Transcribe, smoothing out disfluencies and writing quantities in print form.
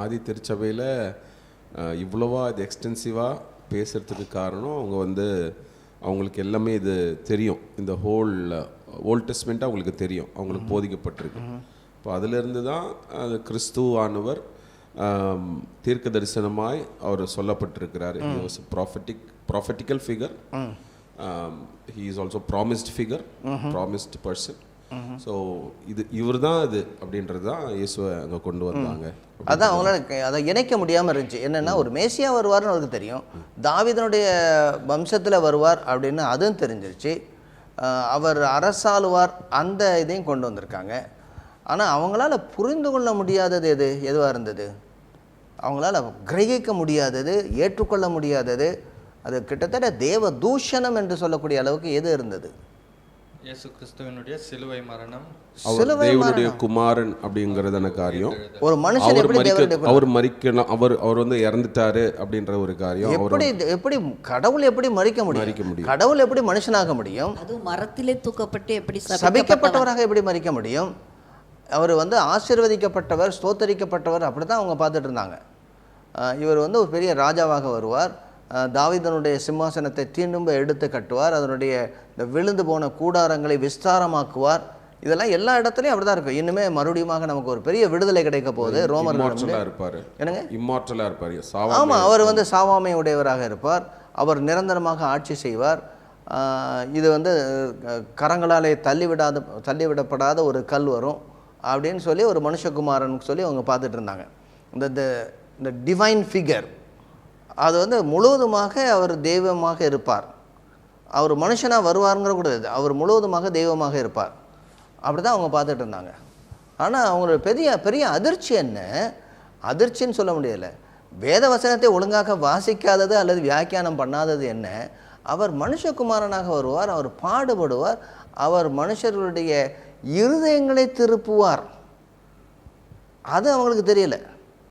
ஆதி திருச்சபையில் இவ்வளோவா இது எக்ஸ்டென்சிவாக பேசுகிறதுக்கு காரணம் அவங்களுக்கு எல்லாமே இது தெரியும். இந்த ஹோல் ஓல்ட் டெஸ்ட்மெண்ட்டாக அவங்களுக்கு தெரியும், அவங்களுக்கு போதிக்கப்பட்டிருக்கு. இப்போ அதிலிருந்து தான் அது கிறிஸ்துவானவர் தீர்க்க தரிசனமாய் அவர் சொல்லப்பட்டிருக்கிறார். He was prophetical figure. He is also promised figure, promised person. So இவர் தான் இது அப்படின்றது தான் இயேசுவை அங்கே கொண்டு வந்தாங்க. அதான் அவங்களால அதை இணைக்க முடியாமல் இருந்துச்சு. என்னென்னா ஒரு மேசியா வருவார்னு அவருக்கு தெரியும், தாவீதனுடைய வம்சத்தில் வருவார் அப்படின்னு அதுவும் தெரிஞ்சிருச்சு, அவர் அரசாளுவார் அந்த இதையும் கொண்டு வந்திருக்காங்க. ஆனால் அவங்களால புரிந்து கொள்ள முடியாதது எதுவாக இருந்தது, அவங்களால கிரகிக்க முடியாதது, ஏற்றுக்கொள்ள முடியாதது, அது கிட்டத்தட்ட தேவ தூஷணம் என்று சொல்லக்கூடிய அளவுக்கு எது இருந்தது? இயேசு கிறிஸ்துவினுடைய சிலுவை மரணம், தேவனுடைய குமாரன் அப்படிங்கிறதான காரியம். ஒரு மனுஷன் அவர் மரிக்கணும், அவர் இறந்துட்டாரு அப்படின்ற ஒரு காரியம். எப்படி கடவுள் எப்படி மரிக்க முடியும்? கடவுள் எப்படி மனுஷனாக முடியும்? அது மரத்திலே தூக்கப்பட்டு எப்படி சபிக்கப்பட்டவராக எப்படி மரிக்க முடியும்? அவர் ஆசீர்வதிக்கப்பட்டவர், ஸ்தோத்தரிக்கப்பட்டவர், அப்படி தான் அவங்க பார்த்துட்டு இருந்தாங்க. இவர் ஒரு பெரிய ராஜாவாக வருவார், தாவீதனுடைய சிம்மாசனத்தை திரும்ப எடுத்து கட்டுவார், அதனுடைய இந்த விழுந்து போன கூடாரங்களை விஸ்தாரமாக்குவார். இதெல்லாம் எல்லா இடத்துலையும் அப்படி தான் இருக்கும். இன்னுமே மறுபடியும் நமக்கு ஒரு பெரிய விடுதலை கிடைக்க போகுது. ரோமர் இருப்பார், என்னங்க இம்மார்டலா இருப்பார். ஆமாம், அவர் சாவாமை உடையவராக இருப்பார், அவர் நிரந்தரமாக ஆட்சி செய்வார். இது கரங்களாலே தள்ளிவிடப்படாத ஒரு கல் வரும் அப்படின்னு சொல்லி ஒரு மனுஷகுமாரன் சொல்லி அவங்க பார்த்துட்டு இருந்தாங்க. இந்த டிவைன் ஃபிகர் அது முழுவதுமாக அவர் தெய்வமாக இருப்பார். அவர் மனுஷனாக வருவாருங்கிற கூட அவர் முழுவதுமாக தெய்வமாக இருப்பார். அப்படி தான் அவங்க பார்த்துட்டு இருந்தாங்க. ஆனால் அவங்களோட பெரிய அதிர்ச்சி என்ன, அதிர்ச்சின்னு சொல்ல முடியலை, வேத வசனத்தை ஒழுங்காக வாசிக்காதது அல்லது வியாக்கியானம் பண்ணாதது என்ன, அவர் மனுஷகுமாரனாக வருவார், அவர் பாடுபடுவார், அவர் மனுஷர்களுடைய இருதயங்களை திருப்புவார். அது அவங்களுக்கு தெரியல.